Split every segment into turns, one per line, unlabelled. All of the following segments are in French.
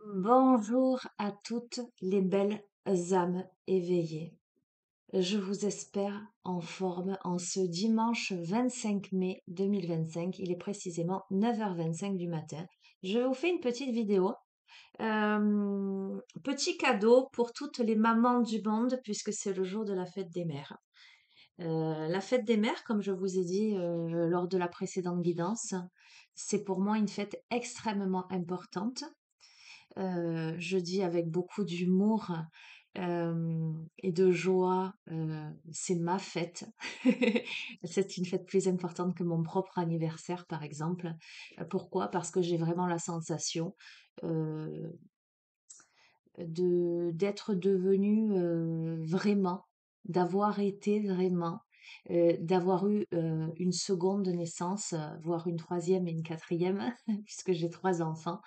Bonjour à toutes les belles âmes éveillées. Je vous espère en forme en ce dimanche 25 mai 2025. Il est précisément 9h25 du matin. Je vous fais une petite vidéo. Petit cadeau pour toutes les mamans du monde puisque c'est le jour de la fête des mères. La fête des mères, comme je vous ai dit lors de la précédente guidance, c'est pour moi une fête extrêmement importante. Je dis avec beaucoup d'humour et de joie, c'est ma fête. C'est une fête plus importante que mon propre anniversaire, par exemple. Pourquoi? Parce que j'ai vraiment la sensation d'être devenue vraiment, d'avoir été vraiment, d'avoir eu une seconde naissance, voire une troisième et une quatrième, puisque j'ai trois enfants,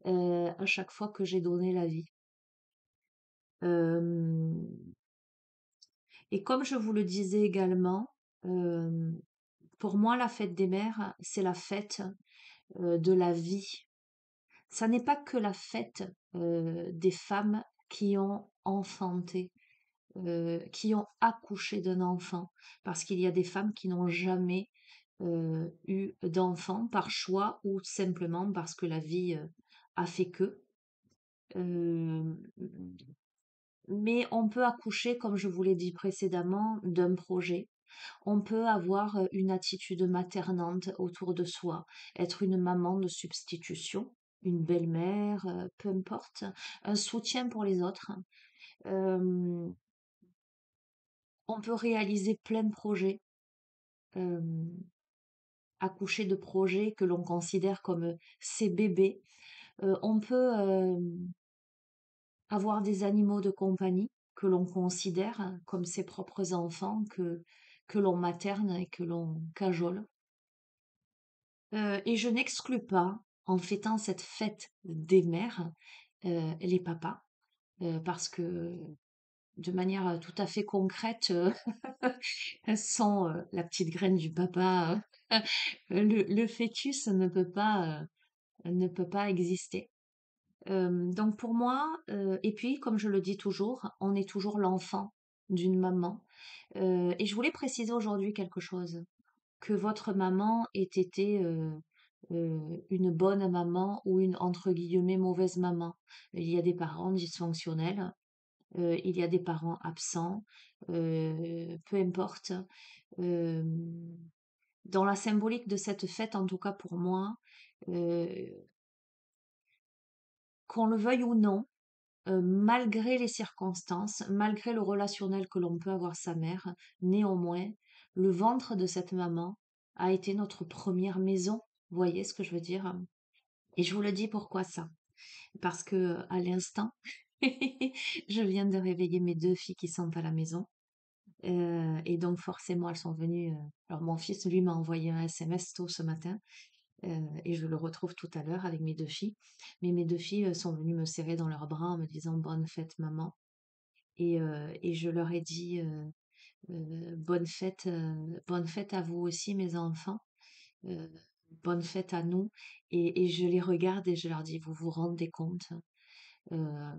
à chaque fois que j'ai donné la vie. Hem et comme je vous le disais également, hem, pour moi, la fête des mères, c'est la fête, de la vie. Ça n'est pas que la fête, des femmes qui ont enfanté, qui ont accouché d'un enfant. Parce qu'il y a des femmes qui n'ont jamais, eu d'enfant par choix ou simplement parce que la vie, a fait que. Hem Mais on peut accoucher, comme je vous l'ai dit précédemment, d'un projet. On peut avoir une attitude maternante autour de soi, être une maman de substitution, une belle-mère, peu importe, un soutien pour les autres. Euh, on peut réaliser plein de projets, euh, accoucher de projets que l'on considère comme ses bébés. On peut avoir des animaux de compagnie que l'on considère comme ses propres enfants, que l'on materne et que l'on cajole. Et je n'exclus pas, en fêtant cette fête des mères, les papas, parce que de manière tout à fait concrète, sans la petite graine du papa, le fœtus ne peut pas exister. Donc pour moi, et puis comme je le dis toujours, on est toujours l'enfant d'une maman. Et je voulais préciser aujourd'hui quelque chose, que votre maman ait été une bonne maman ou une entre guillemets mauvaise maman. Il y a des parents dysfonctionnels, il y a des parents absents, peu importe. Euh, Dans la symbolique de cette fête, en tout cas pour moi, euh, qu'on le veuille ou non, malgré les circonstances, malgré le relationnel que l'on peut avoir sa mère, néanmoins, le ventre de cette maman a été notre première maison. Vous voyez ce que je veux dire? Et je vous le dis pourquoi ça? Parce que à l'instant, je viens de réveiller mes deux filles qui sont à la maison. Et donc forcément, elles sont venues. Alors mon fils, lui, m'a envoyé un SMS tôt ce matin. Et je le retrouve tout à l'heure avec mes deux filles. Mais mes deux filles sont venues me serrer dans leurs bras en me disant bonne fête maman. Et je leur ai dit bonne fête à vous aussi mes enfants, euh, bonne fête à nous. Et je les regarde et je leur dis vous vous rendez compte euh,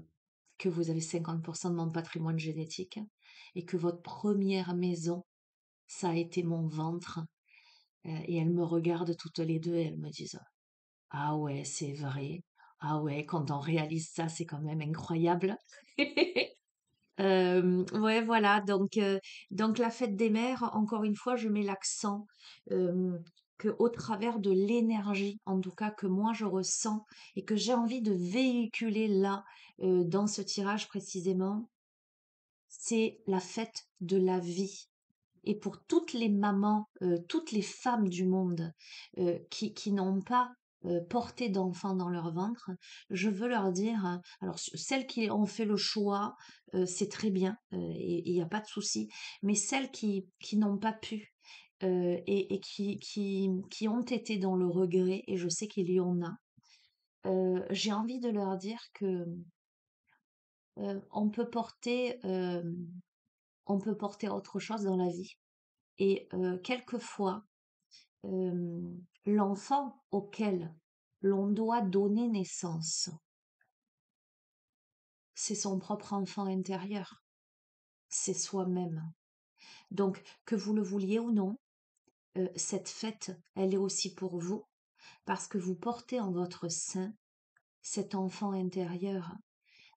que vous avez 50% de mon patrimoine génétique et que votre première maison, ça a été mon ventre. Et elles me regardent toutes les deux et elles me disent ah ouais, c'est vrai. Ah ouais, quand on réalise ça, c'est quand même incroyable. Ouais, voilà, donc la fête des mères, encore une fois, je mets l'accent que au travers de l'énergie, en tout cas que moi je ressens et que j'ai envie de véhiculer là, dans ce tirage précisément, c'est la fête de la vie. Et pour toutes les mamans, toutes les femmes du monde qui n'ont pas porté d'enfants dans leur ventre, je veux leur dire, alors celles qui ont fait le choix, c'est très bien, et il n'y a pas de souci, mais celles qui n'ont pas pu et qui ont été dans le regret, et je sais qu'il y en a, j'ai envie de leur dire que on peut on peut porter autre chose dans la vie. Et quelquefois, l'enfant auquel l'on doit donner naissance c'est son propre enfant intérieur, c'est soi-même. Donc, que vous le vouliez ou non, cette fête, elle est aussi pour vous, parce que vous portez en votre sein cet enfant intérieur.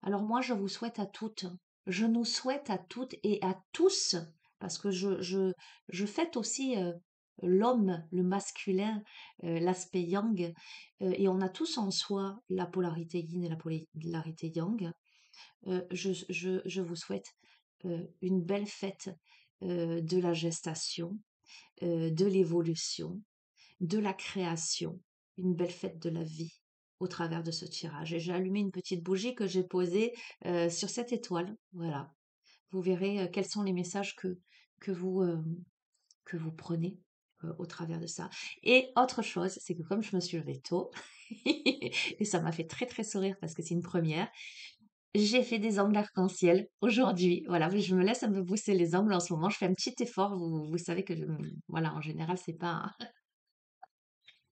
Alors moi, je vous souhaite à toutes, je nous souhaite à toutes et à tous, parce que je fête aussi l'homme, le masculin, l'aspect yang, et on a tous en soi la polarité yin et la polarité yang. Je vous souhaite une belle fête de la gestation, de l'évolution, de la création, une belle fête de la vie au travers de ce tirage. Et j'ai allumé une petite bougie que j'ai posée sur cette étoile. Voilà. Vous verrez quels sont les messages que vous, euh, que vous prenez au travers de ça. Et autre chose, c'est que comme je me suis levée tôt, et ça m'a fait très très sourire parce que c'est une première, j'ai fait des ongles arc-en-ciel aujourd'hui. Voilà, je me laisse un peu pousser les ongles en ce moment. Je fais un petit effort. Vous savez que voilà, en général, c'est pas.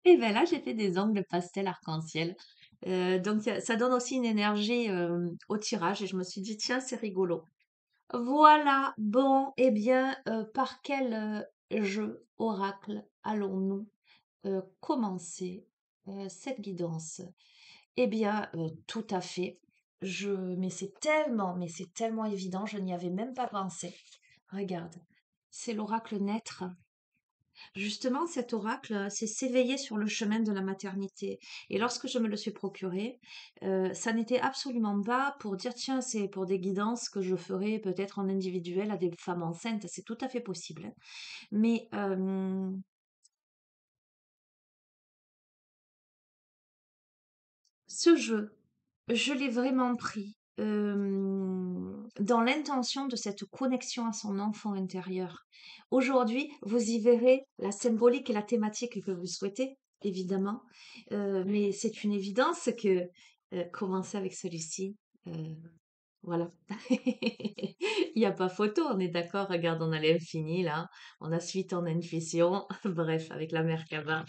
Et ben là, j'ai fait des ongles pastel arc-en-ciel. Donc, ça donne aussi une énergie au tirage. Et je me suis dit, tiens, c'est rigolo. Voilà, bon, eh bien, par quel jeu oracle allons-nous commencer cette guidance? Eh bien, tout à fait. Mais c'est tellement évident, je n'y avais même pas pensé. Regarde, c'est l'oracle naître. Justement, cet oracle, c'est s'éveiller sur le chemin de la maternité. Et lorsque je me le suis procuré, ça n'était absolument pas pour dire, tiens, c'est pour des guidances que je ferai peut-être en individuel à des femmes enceintes. C'est tout à fait possible, hein. Mais ce jeu, je l'ai vraiment pris dans l'intention de cette connexion à son enfant intérieur. Aujourd'hui, vous y verrez la symbolique et la thématique que vous souhaitez, évidemment. Mais c'est une évidence que commencer avec celui-ci, euh, voilà. Il n'y a pas photo, on est d'accord. Regarde, on a l'infini là, on a suite en intuition. Bref, avec la Merkaba.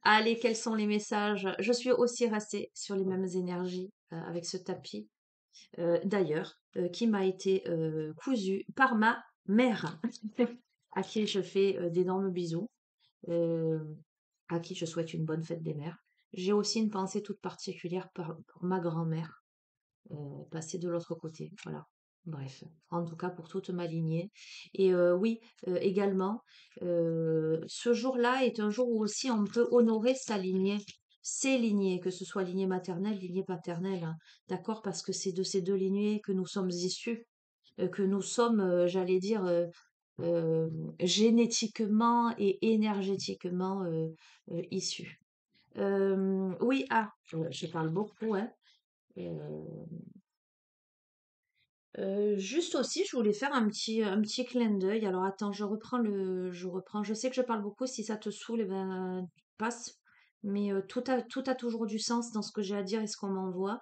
Allez, quels sont les messages? Je suis aussi restée sur les mêmes énergies avec ce tapis, d'ailleurs, qui m'a été cousu par ma mère, à qui je fais d'énormes bisous, euh, à qui je souhaite une bonne fête des mères. J'ai aussi une pensée toute particulière pour ma grand-mère, passer de l'autre côté. Voilà. Bref, en tout cas pour toute ma lignée. Et oui, également, ce jour-là est un jour où aussi on peut honorer sa lignée, ses lignées, que ce soit lignée maternelle, lignée paternelle, hein. D'accord? Parce que c'est de ces deux lignées que nous sommes issus, que nous sommes, j'allais dire, euh, génétiquement et énergétiquement issus. Oui, je parle beaucoup, hein. Euh, juste aussi, je voulais faire un petit clin d'œil. Alors attends, je reprends. Je sais que je parle beaucoup. Si ça te saoule, eh ben, passe. Mais tout a toujours du sens dans ce que j'ai à dire et ce qu'on m'envoie.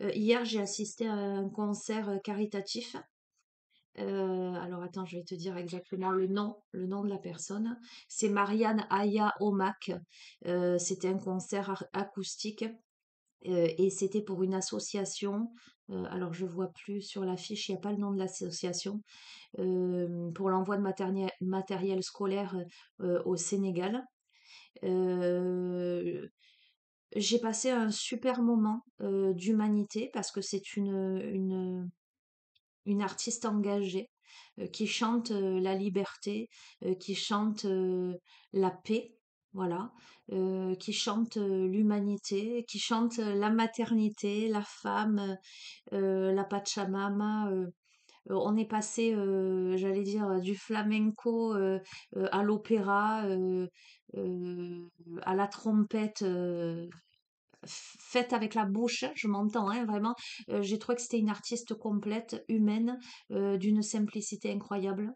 Hier, j'ai assisté à un concert caritatif. Alors attends, je vais te dire exactement le nom de la personne. C'est Marianne Aya Omak. C'était un concert acoustique. Et c'était pour une association. Alors, je vois plus sur l'affiche, il n'y a pas le nom de l'association. Pour l'envoi de matériel scolaire au Sénégal. Euh, j'ai passé un super moment d'humanité parce que c'est une artiste engagée qui chante la liberté, qui chante la paix, voilà, qui chante l'humanité, qui chante la maternité, la femme, la Pachamama. On est passé, j'allais dire, du flamenco à l'opéra, à la trompette. Faite avec la bouche, je m'entends, hein, vraiment. J'ai trouvé que c'était une artiste complète, humaine, d'une simplicité incroyable.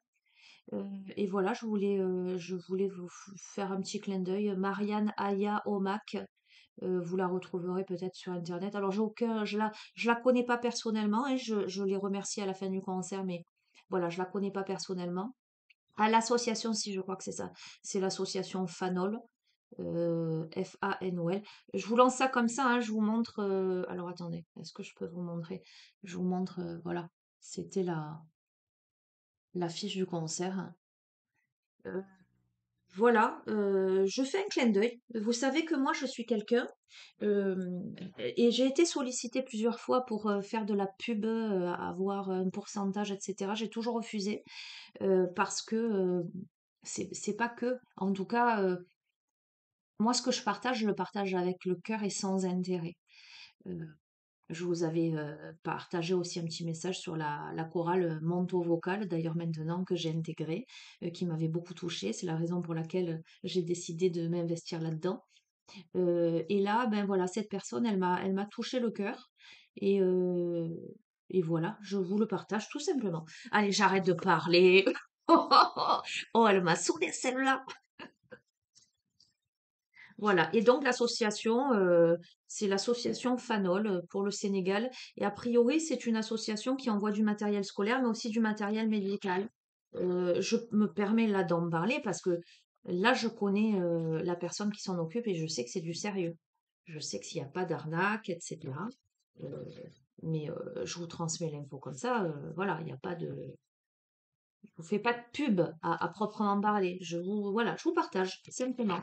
Euh, et voilà, je voulais vous faire un petit clin d'œil. Marianne Aya Omak, vous la retrouverez peut-être sur Internet. Alors, je la connais pas personnellement, hein, je l'ai remerciée à la fin du concert, mais voilà, je la connais pas personnellement. À l'association, si je crois que c'est ça, c'est l'association Fanol. Fanol. Je vous lance ça comme ça, hein, je vous montre. Alors attendez, est-ce que je peux vous montrer? Je vous montre, voilà, c'était la fiche du concert. Euh, voilà, je fais un clin d'œil. Vous savez que moi, je suis quelqu'un, euh, et j'ai été sollicitée plusieurs fois pour faire de la pub, avoir un pourcentage, etc. J'ai toujours refusé parce que c'est pas que. En tout cas, moi, ce que je le partage avec le cœur et sans intérêt. Euh, je vous avais partagé aussi un petit message sur la chorale Manteau Vocal, d'ailleurs maintenant que j'ai intégré, qui m'avait beaucoup touchée. C'est la raison pour laquelle j'ai décidé de m'investir là-dedans. Et là, ben voilà, cette personne, elle m'a touché le cœur. Et, euh, et voilà, je vous le partage tout simplement. Allez, j'arrête de parler. Oh, elle m'a saoulée celle-là. Voilà, et donc l'association, c'est l'association Fanol pour le Sénégal. Et a priori, c'est une association qui envoie du matériel scolaire, mais aussi du matériel médical. Je me permets là d'en parler parce que là, je connais la personne qui s'en occupe et je sais que c'est du sérieux. Je sais que s'il n'y a pas d'arnaque, etc. euh, mais je vous transmets l'info comme ça. Voilà, il n'y a pas de, je vous fais pas de pub à proprement parler. Voilà, je vous partage simplement.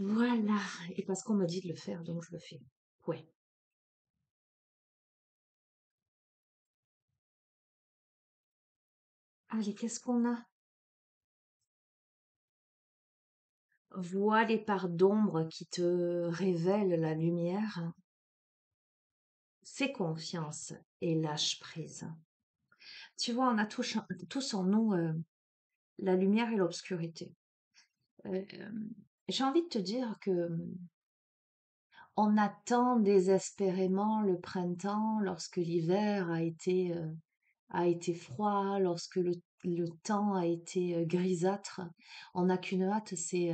Voilà, et parce qu'on me dit de le faire, donc je le fais. Ouais. Allez, qu'est-ce qu'on a? Vois les parts d'ombre qui te révèlent la lumière. Fais confiance et lâche prise. Tu vois, on a tous en nous la lumière et l'obscurité. Euh, j'ai envie de te dire que on attend désespérément le printemps lorsque l'hiver a été froid, lorsque le temps a été grisâtre. On n'a qu'une hâte, c'est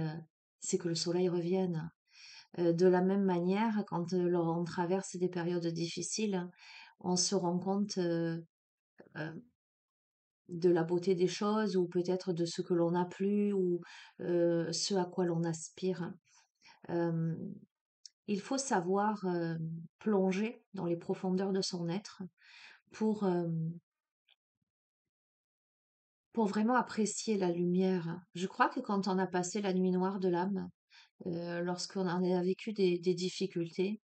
que le soleil revienne. De la même manière, quand on traverse des périodes difficiles, on se rend compte euh, de la beauté des choses ou peut-être de ce que l'on n'a plus ou ce à quoi l'on aspire. Euh, il faut savoir plonger dans les profondeurs de son être pour, euh, pour vraiment apprécier la lumière. Je crois que quand on a passé la nuit noire de l'âme, lorsqu'on en a vécu des difficultés,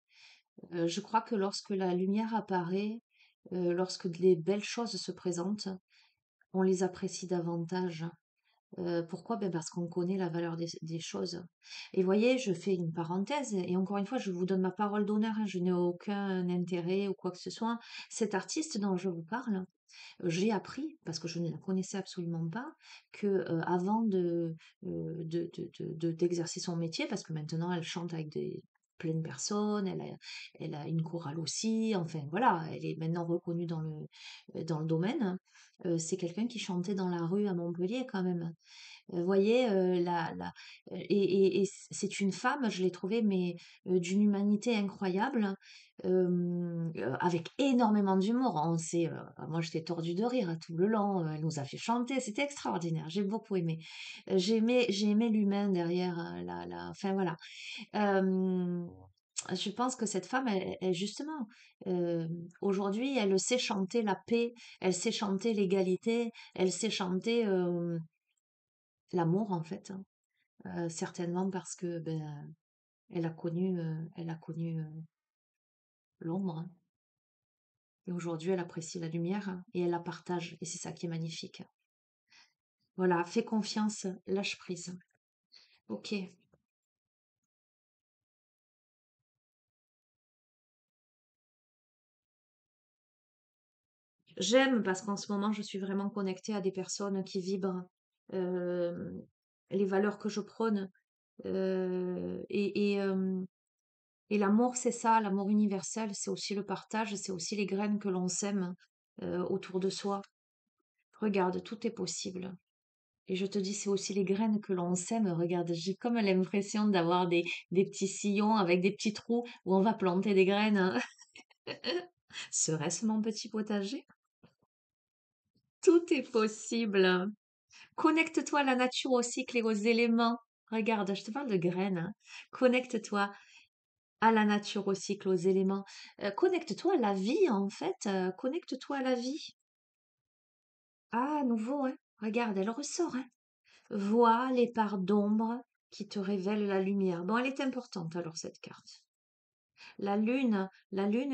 je crois que lorsque la lumière apparaît, lorsque les belles choses se présentent, on les apprécie davantage. Pourquoi? Ben parce qu'on connaît la valeur des choses. Et voyez, je fais une parenthèse, et encore une fois, je vous donne ma parole d'honneur, hein, je n'ai aucun intérêt ou quoi que ce soit. Cet artiste dont je vous parle, j'ai appris, parce que je ne la connaissais absolument pas, que avant d'exercer son métier, parce que maintenant elle chante avec plein de personnes, elle a une chorale aussi, enfin voilà, elle est maintenant reconnue dans le domaine. C'est quelqu'un qui chantait dans la rue à Montpellier quand même. Voyez, et c'est une femme, je l'ai trouvée, mais d'une humanité incroyable, avec énormément d'humour. Moi, j'étais tordue de rire tout le long. Elle nous a fait chanter, c'était extraordinaire. J'ai beaucoup aimé. J'ai aimé l'humain derrière enfin voilà. Euh, je pense que cette femme, justement, euh, aujourd'hui, elle sait chanter la paix, elle sait chanter l'égalité, elle sait chanter l'amour en fait, hein. Certainement parce que ben, elle a connu l'ombre, hein. Et aujourd'hui, elle apprécie la lumière, hein, et elle la partage. Et c'est ça qui est magnifique. Voilà, fais confiance, lâche prise. Ok. J'aime parce qu'en ce moment, je suis vraiment connectée à des personnes qui vibrent euh, les valeurs que je prône. Et l'amour, c'est ça, l'amour universel, c'est aussi le partage, c'est aussi les graines que l'on sème autour de soi. Regarde, tout est possible. Et je te dis, c'est aussi les graines que l'on sème. Regarde, j'ai comme l'impression d'avoir des petits sillons avec des petits trous où on va planter des graines, hein. Serait-ce mon petit potager? Tout est possible. Connecte-toi à la nature, au cycle et aux éléments. Regarde, je te parle de graines, hein. Connecte-toi à la nature, au cycle, aux éléments. Connecte-toi à la vie, en fait. Connecte-toi à la vie. Ah, à nouveau, hein. Regarde, elle ressort, hein. Vois les parts d'ombre qui te révèlent la lumière. Bon, elle est importante alors, cette carte. La lune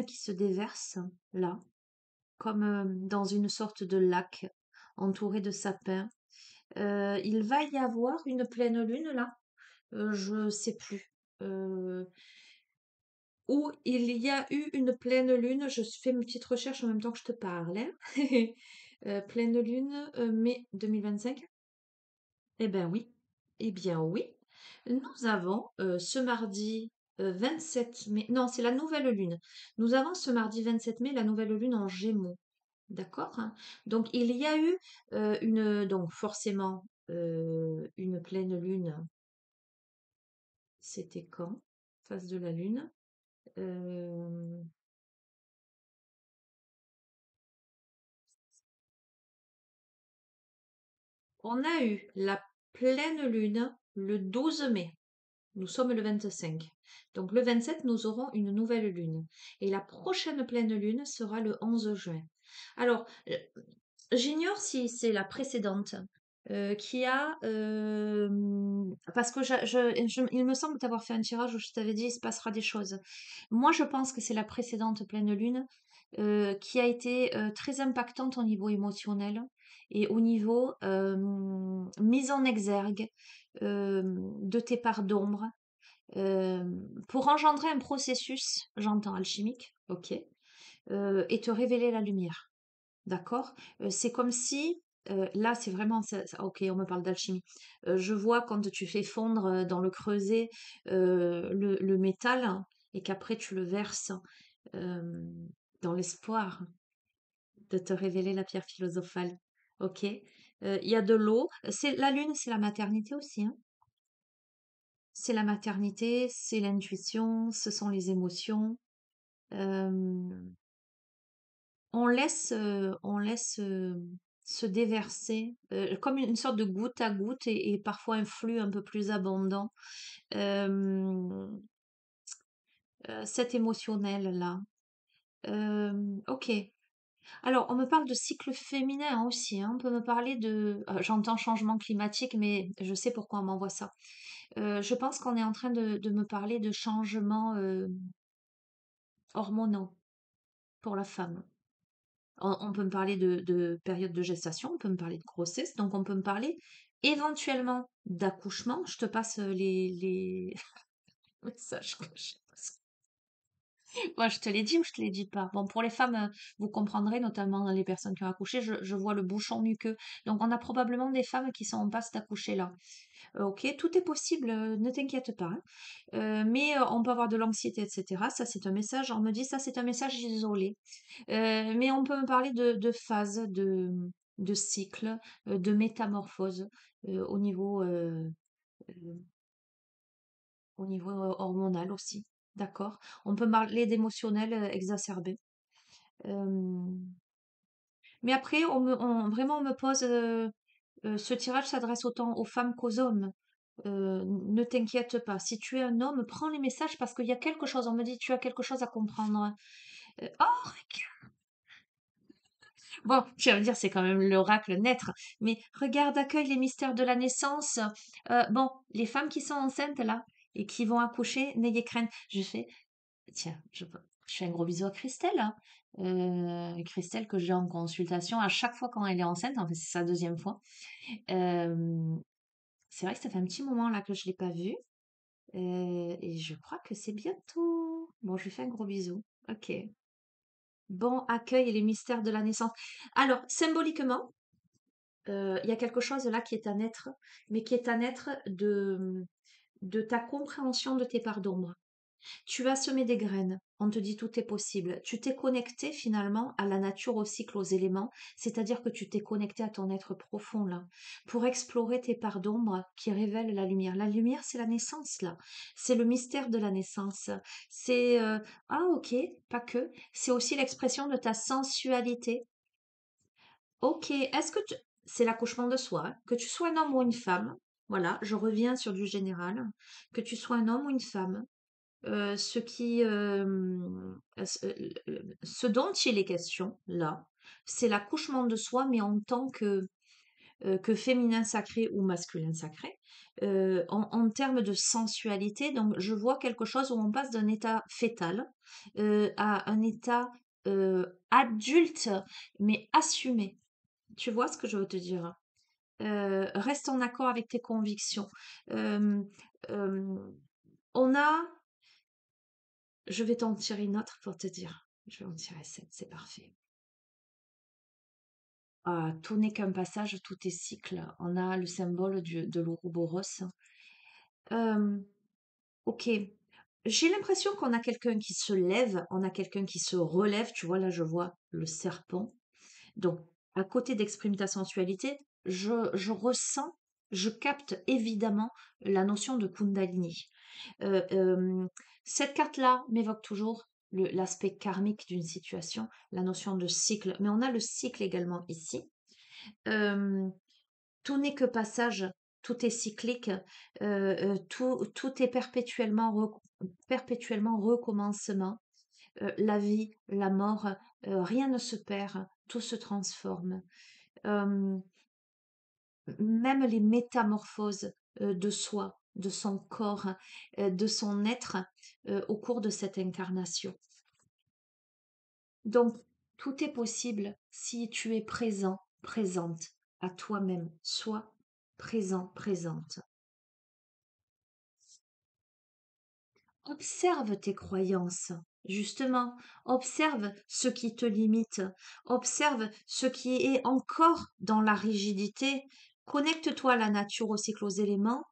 qui se déverse, là, comme dans une sorte de lac entouré de sapins. Il va y avoir une pleine lune, là. Je sais plus. Euh, Où il y a eu une pleine lune. Je fais une petite recherche en même temps que je te parle, hein. Pleine lune, mai 2025. Eh ben oui. Eh bien oui. Nous avons ce mardi 27 mai. Non, c'est la nouvelle lune. Nous avons ce mardi 27 mai la nouvelle lune en Gémeaux. D'accord? Hein. Donc il y a eu donc forcément une pleine lune. C'était quand? Face de la lune. Euh, On a eu la pleine lune le 12 mai. Nous sommes le 25. Donc le 27, nous aurons une nouvelle lune. Et la prochaine pleine lune sera le 11 juin. Alors, j'ignore si c'est la précédente qui a... parce que il me semble t'avoir fait un tirage où je t'avais dit il se passera des choses. Moi, je pense que c'est la précédente pleine lune qui a été très impactante au niveau émotionnel et au niveau mise en exergue de tes parts d'ombre pour engendrer un processus, j'entends alchimique, ok, et te révéler la lumière. D'accord? C'est comme si, là, c'est vraiment OK, on me parle d'alchimie. Je vois quand tu fais fondre, dans le creuset, le métal et qu'après tu le verses, hem, dans l'espoir de te révéler la pierre philosophale. OK? Il y a de l'eau. C'est la lune, c'est la maternité aussi, hein. C'est la maternité, c'est l'intuition, ce sont les émotions. Hem on laisse se déverser, comme une sorte de goutte à goutte et parfois un flux un peu plus abondant, hem, cet émotionnel-là. OK. Alors, on me parle de cycle féminin aussi, hein. On peut me parler de j'entends changement climatique, mais je sais pourquoi on m'envoie ça. Je pense qu'on est en train de me parler de changements, hormonaux pour la femme. On peut me parler de période de gestation, on peut me parler de grossesse, donc on peut me parler éventuellement d'accouchement. Je te passe les messages que j'ai. Moi, je te l'ai dit ou je te l'ai dit pas? Bon, pour les femmes, vous comprendrez, notamment les personnes qui ont accouché, je vois le bouchon muqueux. Donc, on a probablement des femmes qui sont en passe d'accoucher là. Ok, tout est possible, ne t'inquiète pas, hein. Mais on peut avoir de l'anxiété, etc. Ça, c'est un message. On me dit ça, c'est un message isolé. Mais on peut me parler de phases, de cycles, de métamorphoses au niveau, hormonal aussi. D'accord? On peut parler d'émotionnel exacerbé. Euh, mais après, vraiment, on me pose. Ce tirage s'adresse autant aux femmes qu'aux hommes. Ne t'inquiète pas. Si tu es un homme, prends les messages parce qu'il y a quelque chose. On me dit tu as quelque chose à comprendre. Oh, bon, tu vas me dire, c'est quand même l'oracle naître, mais regarde, accueille les mystères de la naissance. Bon, les femmes qui sont enceintes là et qui vont accoucher, n'ayez crainte. Tiens, je fais un gros bisou à Christelle, hein. Christelle que j'ai en consultation à chaque fois quand elle est enceinte, en fait c'est sa deuxième fois. Euh, c'est vrai que ça fait un petit moment là que je l'ai pas vue et je crois que c'est bientôt. Bon, je lui fais un gros bisou. Ok. Bon accueil et les mystères de la naissance. Alors, symboliquement, il y a quelque chose là qui est à naître, mais qui est à naître de ta compréhension de tes parts d'ombre. Tu as semé des graines, on te dit tout est possible. Tu t'es connecté finalement à la nature, au cycle, aux éléments, c'est-à-dire que tu t'es connecté à ton être profond là, pour explorer tes parts d'ombre qui révèlent la lumière. La lumière, c'est la naissance là, c'est le mystère de la naissance. C'est ah ok, pas que, c'est aussi l'expression de ta sensualité. Ok, c'est l'accouchement de soi, hein, que tu sois un homme ou une femme. voilà, je reviens sur du général, que tu sois un homme ou une femme, ce qui, ce dont il est question là, c'est l'accouchement de soi, mais en tant que féminin sacré ou masculin sacré, en termes de sensualité. Donc, je vois quelque chose où on passe d'un état fœtal à un état adulte, mais assumé. Tu vois ce que je veux te dire? Reste en accord avec tes convictions. Euh, euh, on a, je vais t'en tirer une autre pour te dire. Je vais en tirer sept, c'est parfait. Ah, tout n'est qu'un passage, tout est cycle. On a le symbole de l'Ouroboros. Euh, ok. J'ai l'impression qu'on a quelqu'un qui se lève, on a quelqu'un qui se relève. Tu vois, là, je vois le serpent. Donc, à côté d'exprimer ta sensualité, je ressens, je capte évidemment la notion de Kundalini. Euh, euh, cette carte-là m'évoque toujours l'aspect karmique d'une situation, la notion de cycle. Mais on a le cycle également ici. Euh, tout n'est que passage, tout est cyclique, tout est perpétuellement recommencement. La vie, la mort, rien ne se perd, tout se transforme. Euh, Même les métamorphoses de soi, de son corps, de son être au cours de cette incarnation. Donc, tout est possible si tu es présent, présente à toi-même. Sois présent, présente. Observe tes croyances, justement. Observe ce qui te limite. Observe ce qui est encore dans la rigidité. Connecte-toi à la nature, au cycle, aux éléments.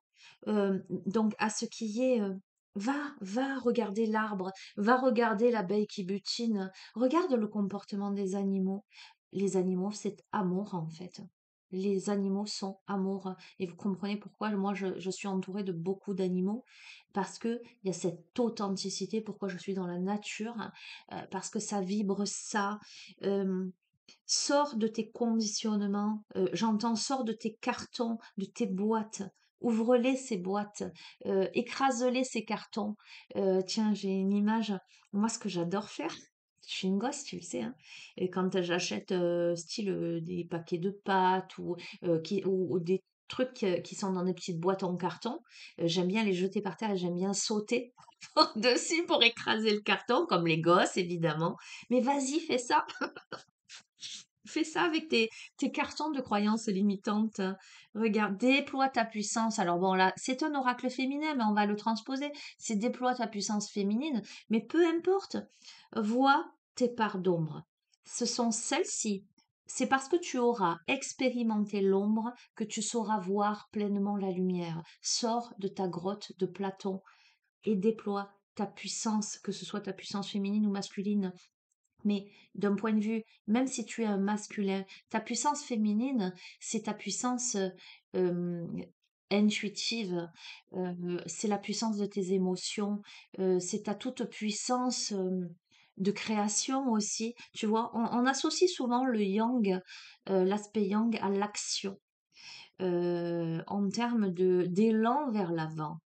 Donc, à ce qui est. Va regarder l'arbre, va regarder l'abeille qui butine, regarde le comportement des animaux. Les animaux, c'est amour en fait. Les animaux sont amour. Et vous comprenez pourquoi moi je suis entourée de beaucoup d'animaux parce que il y a cette authenticité, pourquoi je suis dans la nature, parce que ça vibre ça. Euh, Sors de tes conditionnements, j'entends sors de tes cartons, de tes boîtes. Ouvre-les ces boîtes, écrase-les ces cartons. Tiens, j'ai une image. Moi, ce que j'adore faire, je suis une gosse, tu le sais, hein. Et quand j'achète style des paquets de pâtes ou des trucs qui sont dans des petites boîtes en carton, j'aime bien les jeter par terre et j'aime bien sauter dessus pour écraser le carton, comme les gosses évidemment. Mais vas-y, fais ça. Fais ça avec tes cartons de croyances limitantes. Regarde, déploie ta puissance. Alors bon, là, c'est un oracle féminin, mais on va le transposer. C'est déploie ta puissance féminine, mais peu importe. Vois tes parts d'ombre. Ce sont celles-ci. C'est parce que tu auras expérimenté l'ombre que tu sauras voir pleinement la lumière. Sors de ta grotte de Platon et déploie ta puissance, que ce soit ta puissance féminine ou masculine. Mais d'un point de vue, même si tu es un masculin, ta puissance féminine, c'est ta puissance euh, intuitive, c'est la puissance de tes émotions, c'est ta toute puissance de création aussi. Tu vois, on associe souvent le yang, l'aspect yang à l'action en termes d'élan vers l'avant.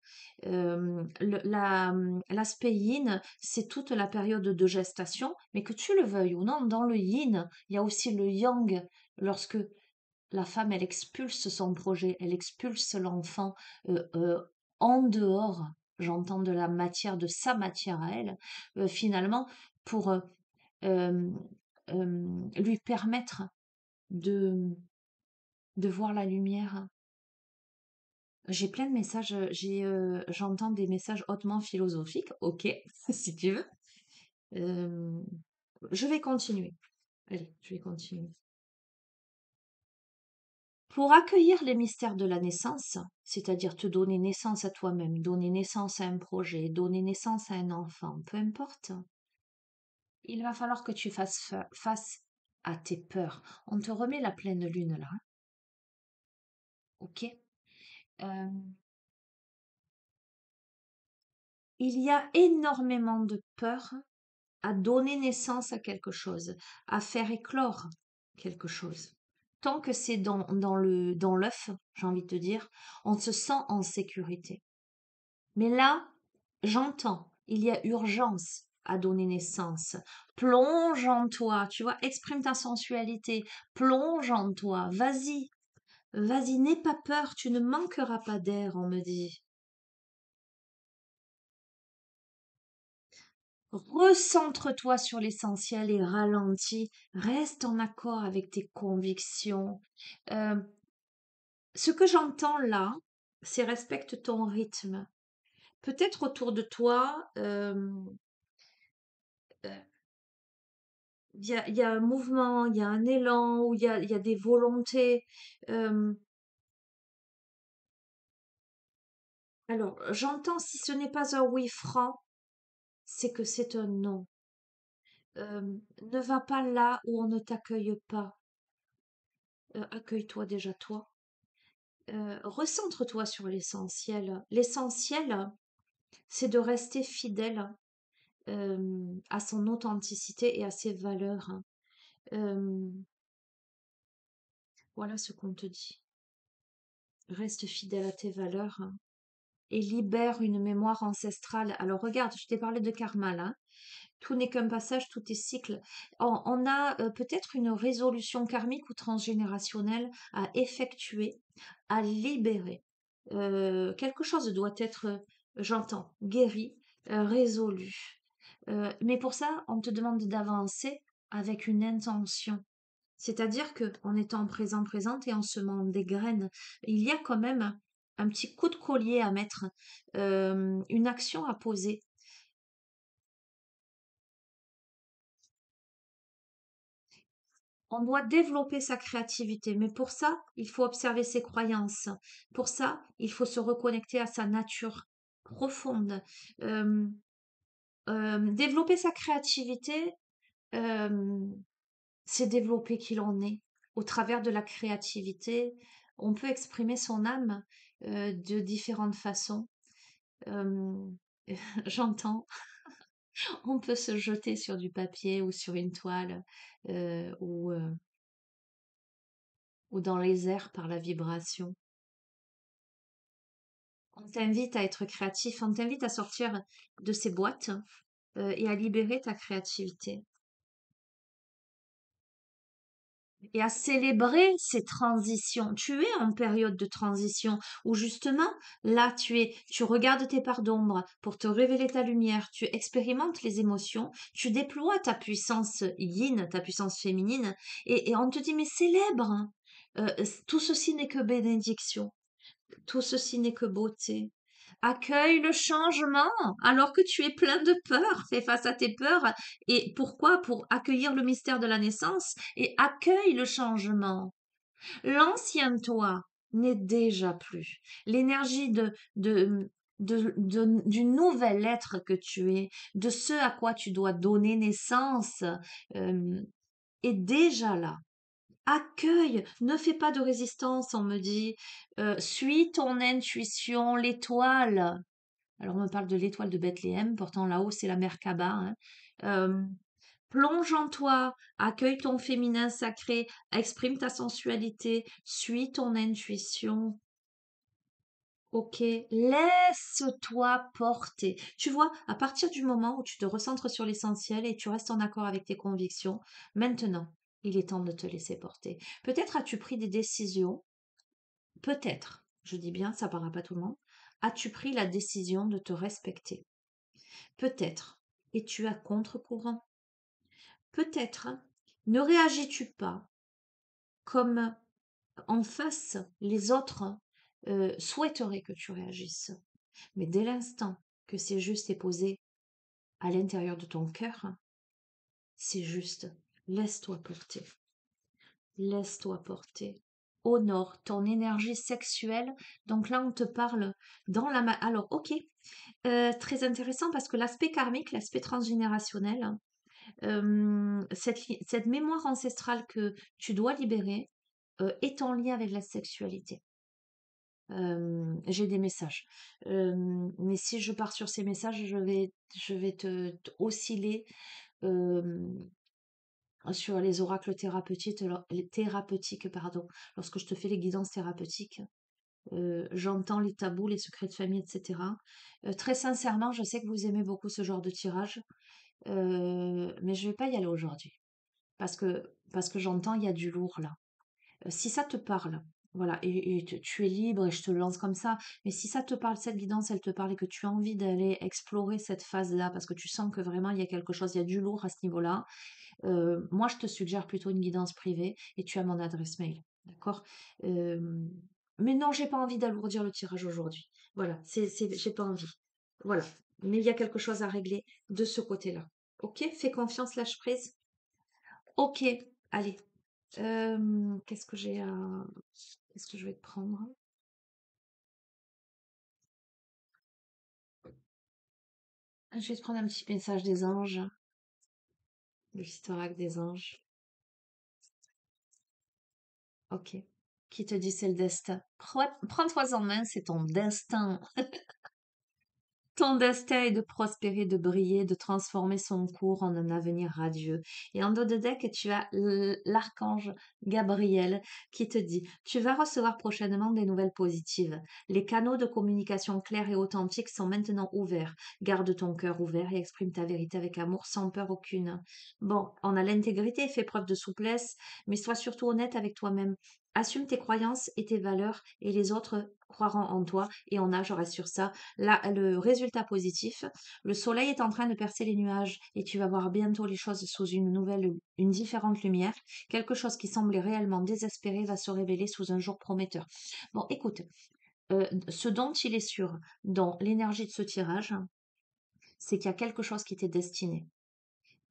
L'aspect yin, c'est toute la période de gestation, mais que tu le veuilles ou non, dans le yin, il y a aussi le yang, lorsque la femme, elle expulse son projet, elle expulse l'enfant en dehors, j'entends de la matière, de sa matière à elle, finalement, pour euh, lui permettre de, de voir la lumière. J'ai plein de messages, j'entends des messages hautement philosophiques, ok, si tu veux. Euh, je vais continuer. Allez, je vais continuer. Pour accueillir les mystères de la naissance, c'est-à-dire te donner naissance à toi-même, donner naissance à un projet, donner naissance à un enfant, peu importe, il va falloir que tu fasses face à tes peurs. On te remet la pleine lune là, hein, ok? Euh, il y a énormément de peur à donner naissance à quelque chose, à faire éclore quelque chose. tant que c'est dans l'œuf, j'ai envie de te dire, on se sent en sécurité. Mais là, j'entends, il y a urgence à donner naissance. Plonge en toi, tu vois, exprime ta sensualité, plonge en toi, vas-y, vas-y, n'aie pas peur, tu ne manqueras pas d'air, on me dit. Recentre-toi sur l'essentiel et ralentis, reste en accord avec tes convictions. Euh, Ce que j'entends là, c'est respecte ton rythme. Peut-être autour de toi, il y a un mouvement, il y a un élan, ou il y a des volontés. Euh, alors, j'entends si ce n'est pas un oui franc, c'est que c'est un non. Euh, Ne va pas là où on ne t'accueille pas. Accueille-toi déjà toi. Recentre-toi sur l'essentiel. L'essentiel, c'est de rester fidèle à son authenticité et à ses valeurs. Euh, voilà ce qu'on te dit. Reste fidèle à tes valeurs et libère une mémoire ancestrale. Alors regarde, je t'ai parlé de karma là. Tout n'est qu'un passage, tout est cycle. On a peut-être une résolution karmique ou transgénérationnelle à effectuer, à libérer. Quelque chose doit être, j'entends, guéri, résolu. Mais pour ça, on te demande d'avancer avec une intention. C'est-à-dire que en étant présent, présente et en semant des graines, il y a quand même un petit coup de collier à mettre, une action à poser. On doit développer sa créativité, mais pour ça, il faut observer ses croyances. Pour ça, il faut se reconnecter à sa nature profonde. Euh, Développer sa créativité, euh, c'est développer qui l'on est. Au travers de la créativité, on peut exprimer son âme de différentes façons. Euh, J'entends, on peut se jeter sur du papier ou sur une toile ou dans les airs par la vibration. On t'invite à être créatif, on t'invite à sortir de ces boîtes et à libérer ta créativité. Et à célébrer ces transitions. Tu es en période de transition où justement, là, tu regardes tes parts d'ombre pour te révéler ta lumière, tu expérimentes les émotions, tu déploies ta puissance yin, ta puissance féminine, et on te dit, mais célèbre, hein. Tout ceci n'est que bénédiction. Tout ceci n'est que beauté. Accueille le changement alors que tu es plein de peur. Fais face à tes peurs. Et pourquoi? Pour accueillir le mystère de la naissance et accueille le changement. L'ancien toi n'est déjà plus. L'énergie du nouvel être que tu es, de ce à quoi tu dois donner naissance, euh, est déjà là. Accueille, ne fais pas de résistance, on me dit. Suis ton intuition, l'étoile. Alors on me parle de l'étoile de Bethléem, pourtant là-haut c'est la mer Kaba, hein. Euh, Plonge en toi, accueille ton féminin sacré, exprime ta sensualité, suis ton intuition. Ok, laisse-toi porter. Tu vois, à partir du moment où tu te recentres sur l'essentiel et tu restes en accord avec tes convictions, maintenant, il est temps de te laisser porter. Peut-être as-tu pris des décisions, peut-être, je dis bien, ça parlera pas tout le monde, as-tu pris la décision de te respecter. Peut-être es-tu à contre-courant. Peut-être ne réagis-tu pas comme en face les autres souhaiteraient que tu réagisses. Mais dès l'instant que c'est juste et posé à l'intérieur de ton cœur, c'est juste. Laisse-toi porter. Laisse-toi porter. Honore ton énergie sexuelle. Donc là, on te parle dans la... Alors, ok, très intéressant parce que l'aspect karmique, l'aspect transgénérationnel, cette mémoire ancestrale que tu dois libérer est en lien avec la sexualité. J'ai des messages. Mais si je pars sur ces messages, je vais osciller. euh, sur les oracles thérapeutiques, pardon, lorsque je te fais les guidances thérapeutiques, j'entends les tabous, les secrets de famille, etc. Très sincèrement, je sais que vous aimez beaucoup ce genre de tirage, mais je vais pas y aller aujourd'hui parce que j'entends il y a du lourd là. Si ça te parle, voilà, et tu es libre et je te le lance comme ça, mais si ça te parle, cette guidance, elle te parle et que tu as envie d'aller explorer cette phase-là parce que tu sens que vraiment il y a quelque chose, il y a du lourd à ce niveau-là, moi je te suggère plutôt une guidance privée et tu as mon adresse mail, d'accord? Euh, mais non, j'ai pas envie d'alourdir le tirage aujourd'hui. Voilà, j'ai pas envie. Voilà. Mais il y a quelque chose à régler de ce côté-là. Ok? Fais confiance, lâche prise. Ok, allez. Qu'est-ce que j'ai à... Qu'est-ce que je vais te prendre? Je vais te prendre un petit message des anges, de l'histoire des anges. Ok. Qui te dit c'est le destin. Prends-toi en main, c'est ton destin. Ton destin est de prospérer, de briller, de transformer son cours en un avenir radieux. Et en dos de deck, tu as l'archange Gabriel qui te dit, tu vas recevoir prochainement des nouvelles positives. Les canaux de communication clairs et authentiques sont maintenant ouverts. Garde ton cœur ouvert et exprime ta vérité avec amour sans peur aucune. Bon, on a l'intégrité, fais preuve de souplesse, mais sois surtout honnête avec toi-même. Assume tes croyances et tes valeurs et les autres croiront en toi et on nagera sur ça. Là, le résultat positif, le soleil est en train de percer les nuages et tu vas voir bientôt les choses sous une différente lumière. Quelque chose qui semblait réellement désespéré va se révéler sous un jour prometteur. Bon, écoute, ce dont il est sûr dans l'énergie de ce tirage, c'est qu'il y a quelque chose qui t'est destiné.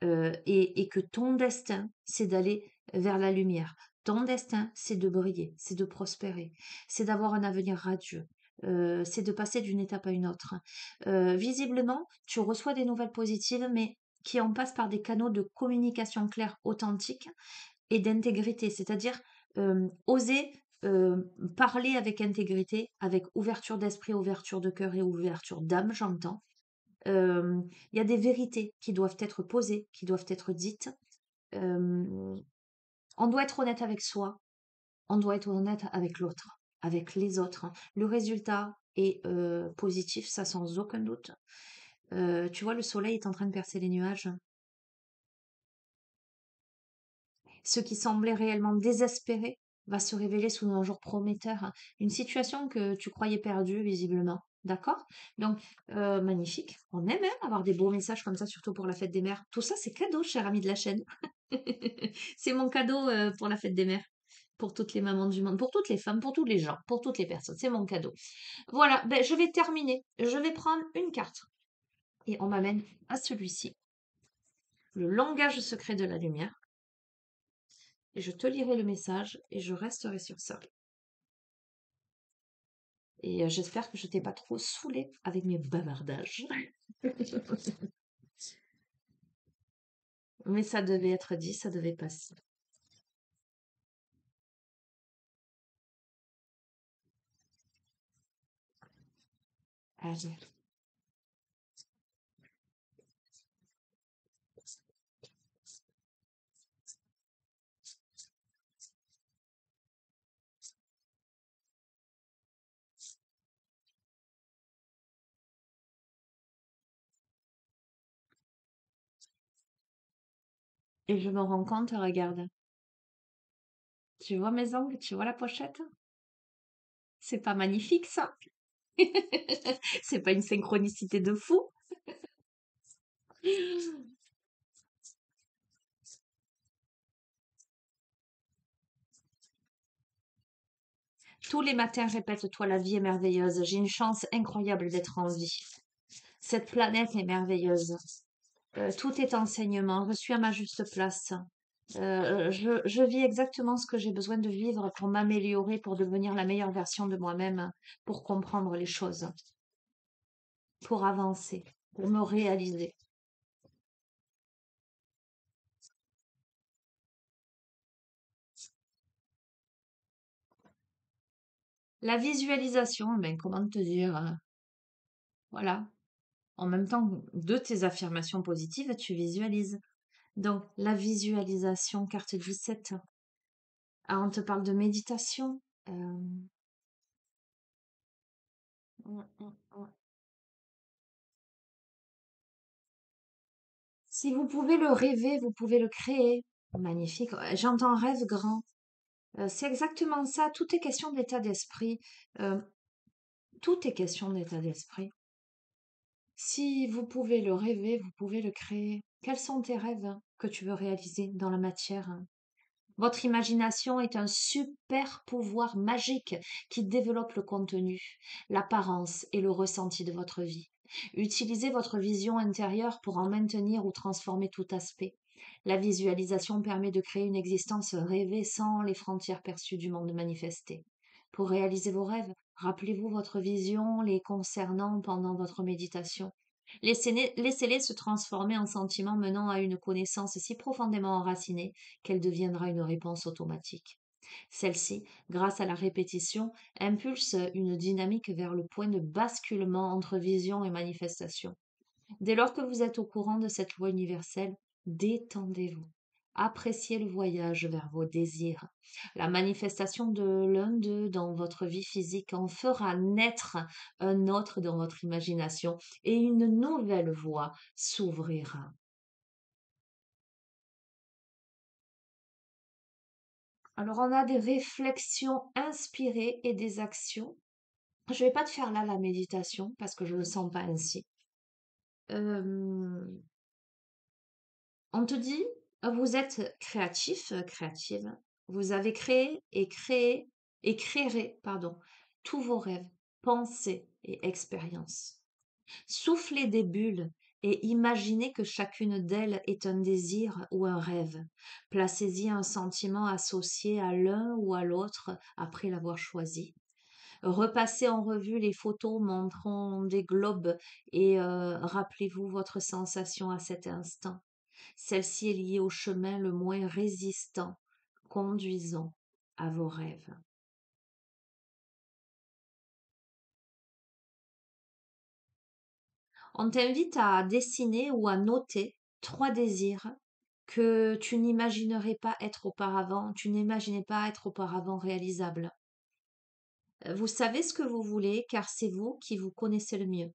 Et que ton destin, c'est d'aller vers la lumière. Ton destin, c'est de briller, c'est de prospérer, c'est d'avoir un avenir radieux, c'est de passer d'une étape à une autre. Visiblement, tu reçois des nouvelles positives, mais qui en passent par des canaux de communication clairs, authentiques et d'intégrité, c'est-à-dire oser parler avec intégrité, avec ouverture d'esprit, ouverture de cœur et ouverture d'âme, j'entends. Il y a des vérités qui doivent être posées, qui doivent être dites. Euh, on doit être honnête avec soi, on doit être honnête avec l'autre, avec les autres. Le résultat est positif, ça sans aucun doute. Tu vois, le soleil est en train de percer les nuages. Ce qui semblait réellement désespéré va se révéler sous un jour prometteur. Une situation que tu croyais perdue, visiblement. D'accord? Donc, magnifique. On aime hein, avoir des beaux messages comme ça, surtout pour la fête des mères. Tout ça, c'est cadeau, cher ami de la chaîne. C'est mon cadeau pour la fête des mères. Pour toutes les mamans du monde, pour toutes les femmes, pour tous les gens, pour toutes les personnes. C'est mon cadeau. Voilà, ben, je vais terminer. Je vais prendre une carte. Et on m'amène à celui-ci. Le langage secret de la lumière. Et je te lirai le message et je resterai sur ça. Et j'espère que je t'ai pas trop saoulé avec mes bavardages. Mais ça devait être dit, ça devait passer. Allez. Et je me rends compte, regarde. Tu vois mes ongles? Tu vois la pochette? C'est pas magnifique ça? C'est pas une synchronicité de fou? Tous les matins, répète-toi, la vie est merveilleuse. J'ai une chance incroyable d'être en vie. Cette planète est merveilleuse. Tout est enseignement. Je suis à ma juste place. Je vis exactement ce que j'ai besoin de vivre pour m'améliorer, pour devenir la meilleure version de moi-même, pour comprendre les choses, pour avancer, pour me réaliser. La visualisation, ben, comment te dire, voilà. En même temps de tes affirmations positives, tu visualises. Donc, la visualisation, carte 17. Ah, on te parle de méditation. Euh, mm, mm, mm. Si vous pouvez le rêver, vous pouvez le créer. Magnifique. J'entends rêve grand. C'est exactement ça. Tout est question d'état d'esprit. Euh, tout est question d'état d'esprit. Si vous pouvez le rêver, vous pouvez le créer. Quels sont tes rêves que tu veux réaliser dans la matière? Votre imagination est un super pouvoir magique qui développe le contenu, l'apparence et le ressenti de votre vie. Utilisez votre vision intérieure pour en maintenir ou transformer tout aspect. La visualisation permet de créer une existence rêvée sans les frontières perçues du monde manifesté. Pour réaliser vos rêves, rappelez-vous votre vision les concernant pendant votre méditation. Laissez-les se transformer en sentiments menant à une connaissance si profondément enracinée qu'elle deviendra une réponse automatique. Celle-ci, grâce à la répétition, impulse une dynamique vers le point de basculement entre vision et manifestation. Dès lors que vous êtes au courant de cette loi universelle, détendez-vous. Appréciez le voyage vers vos désirs. La manifestation de l'un d'eux dans votre vie physique en fera naître un autre dans votre imagination et une nouvelle voie s'ouvrira. Alors, on a des réflexions inspirées et des actions. Je ne vais pas te faire là la méditation parce que je ne le sens pas ainsi. Euh, On te dit, vous êtes créatif, créative. Vous avez créé et créerez, pardon, tous vos rêves, pensées et expériences. Soufflez des bulles et imaginez que chacune d'elles est un désir ou un rêve. Placez-y un sentiment associé à l'un ou à l'autre après l'avoir choisi. Repassez en revue les photos montrant des globes et rappelez-vous votre sensation à cet instant. Celle-ci est liée au chemin le moins résistant, conduisant à vos rêves. On t'invite à dessiner ou à noter 3 désirs que tu n'imaginerais pas être auparavant, tu n'imaginais pas être auparavant réalisables. Vous savez ce que vous voulez car c'est vous qui vous connaissez le mieux.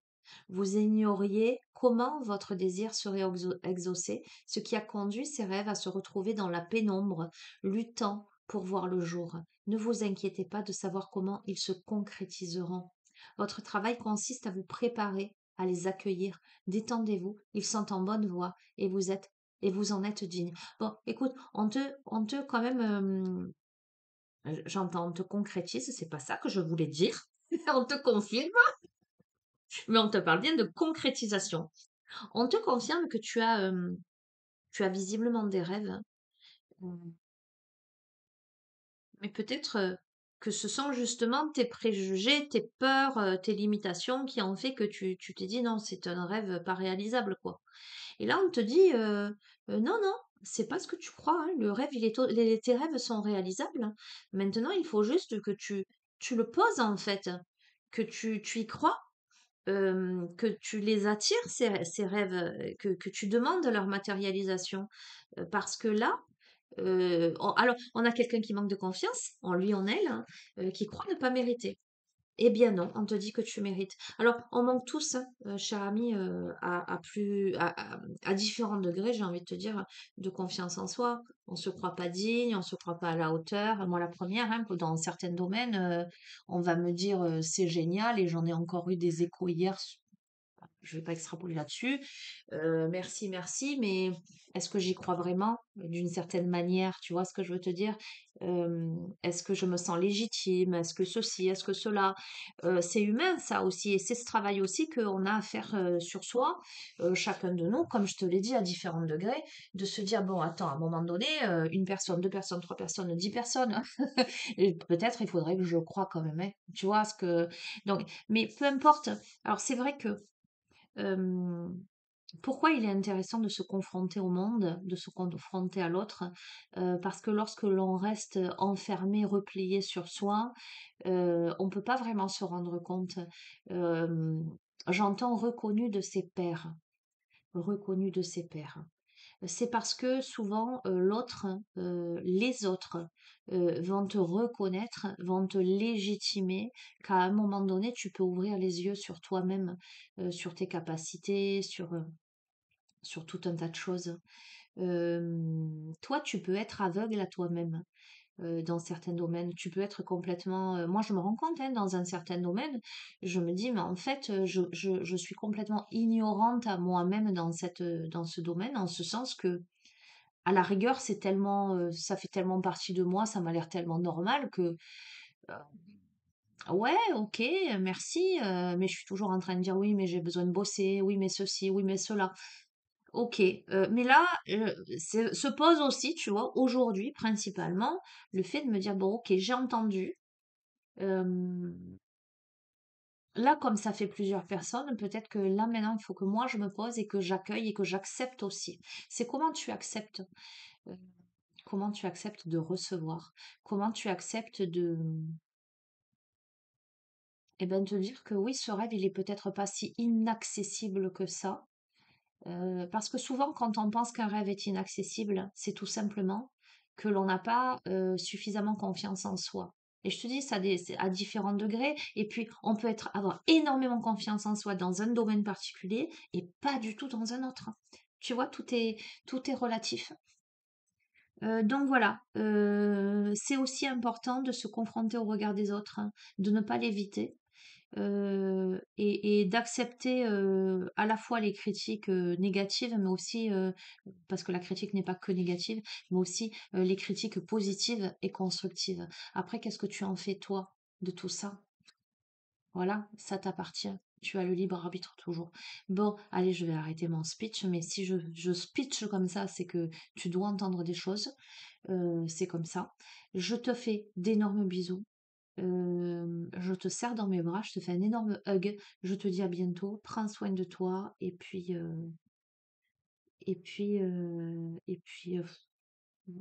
Vous ignoriez comment votre désir serait exaucé, ce qui a conduit ces rêves à se retrouver dans la pénombre, luttant pour voir le jour. Ne vous inquiétez pas de savoir comment ils se concrétiseront. Votre travail consiste à vous préparer, à les accueillir. Détendez-vous, ils sont en bonne voie et vous en êtes digne. Bon, écoute, on te quand même j'entends, on te concrétise, c'est pas ça que je voulais dire. On te confirme, mais on te parle bien de concrétisation. On te confirme que tu as visiblement des rêves, euh, mais peut-être que ce sont justement tes préjugés, tes peurs, tes limitations qui ont fait que tu t'es dit non, c'est un rêve pas réalisable, quoi. Et là, on te dit non, non, c'est pas ce que tu crois, hein. Le rêve, tes rêves sont réalisables, hein. Maintenant, il faut juste que tu le poses en fait, que tu y crois, que tu les attires, ces rêves, que tu demandes leur matérialisation. Parce que là, alors, on a quelqu'un qui manque de confiance en lui, en elle, hein, qui croit ne pas mériter. Eh bien non, on te dit que tu mérites. Alors, on manque tous, hein, cher ami, à différents degrés, j'ai envie de te dire, de confiance en soi. On se croit pas digne, on se croit pas à la hauteur. Moi, la première, hein, dans certains domaines, on va me dire c'est génial et j'en ai encore eu des échos hier. Je vais pas extrapoler là-dessus. Merci, merci, mais est-ce que j'y crois vraiment? D'une certaine manière, tu vois ce que je veux te dire? Est-ce que je me sens légitime? Est-ce que ceci? Est-ce que cela? C'est humain ça aussi, et c'est ce travail aussi qu'on a à faire sur soi, chacun de nous, comme je te l'ai dit, à différents degrés, de se dire, bon, attends, à un moment donné, une personne, 2 personnes, 3 personnes, 10 personnes, et peut-être il faudrait que je croie quand même, hein. Tu vois ce que... Donc, mais peu importe. Alors c'est vrai que Hem, pourquoi il est intéressant de se confronter au monde, de se confronter à l'autre? Parce que lorsque l'on reste enfermé, replié sur soi, on ne peut pas vraiment se rendre compte. Hem, J'entends reconnu de ses pairs, reconnu de ses pairs. C'est parce que souvent, l'autre, les autres, vont te reconnaître, vont te légitimer, qu'à un moment donné, tu peux ouvrir les yeux sur toi-même, sur tes capacités, sur tout un tas de choses. Toi, tu peux être aveugle à toi-même, dans certains domaines. Tu peux être complètement, moi, je me rends compte, hein, dans un certain domaine, je me dis: «Mais en fait, je suis complètement ignorante à moi-même dans ce domaine», en ce sens que, à la rigueur, c'est tellement, ça fait tellement partie de moi, ça m'a l'air tellement normal que, ouais, OK, merci, mais je suis toujours en train de dire: «Oui, mais j'ai besoin de bosser, oui, mais ceci, oui, mais cela». OK, mais là, se pose aussi, tu vois, aujourd'hui, principalement, le fait de me dire: «Bon, OK, j'ai entendu, hem, là, comme ça fait plusieurs personnes, peut-être que là, maintenant, il faut que moi, je me pose et que j'accueille et que j'accepte aussi». C'est comment tu acceptes, heu, comment tu acceptes de recevoir? Comment tu acceptes de, et ben, te dire que oui, ce rêve, il est peut-être pas si inaccessible que ça. Parce que souvent, quand on pense qu'un rêve est inaccessible, c'est tout simplement que l'on n'a pas suffisamment confiance en soi. Et je te dis, ça c'est à différents degrés. Et puis, on peut avoir énormément confiance en soi dans un domaine particulier et pas du tout dans un autre. Tu vois, tout est relatif. Donc voilà, c'est aussi important de se confronter au regard des autres, hein, de ne pas l'éviter, et d'accepter, à la fois les critiques, négatives, mais aussi, parce que la critique n'est pas que négative, mais aussi, les critiques positives et constructives. Après, qu'est-ce que tu en fais toi de tout ça? Voilà, ça t'appartient. Tu as le libre arbitre toujours. Bon, allez, je vais arrêter mon speech, mais si je speech comme ça, c'est que tu dois entendre des choses. C'est comme ça. Je te fais d'énormes bisous. Je te serre dans mes bras, je te fais un énorme hug. Je te dis à bientôt. Prends soin de toi et puis,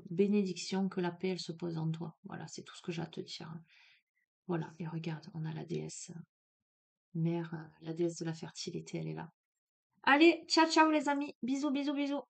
bénédiction, que la paix elle se pose en toi. Voilà, c'est tout ce que j'ai à te dire. Voilà, et regarde, on a la déesse mère, la déesse de la fertilité, elle est là. Allez, ciao ciao les amis. Bisous bisous bisous.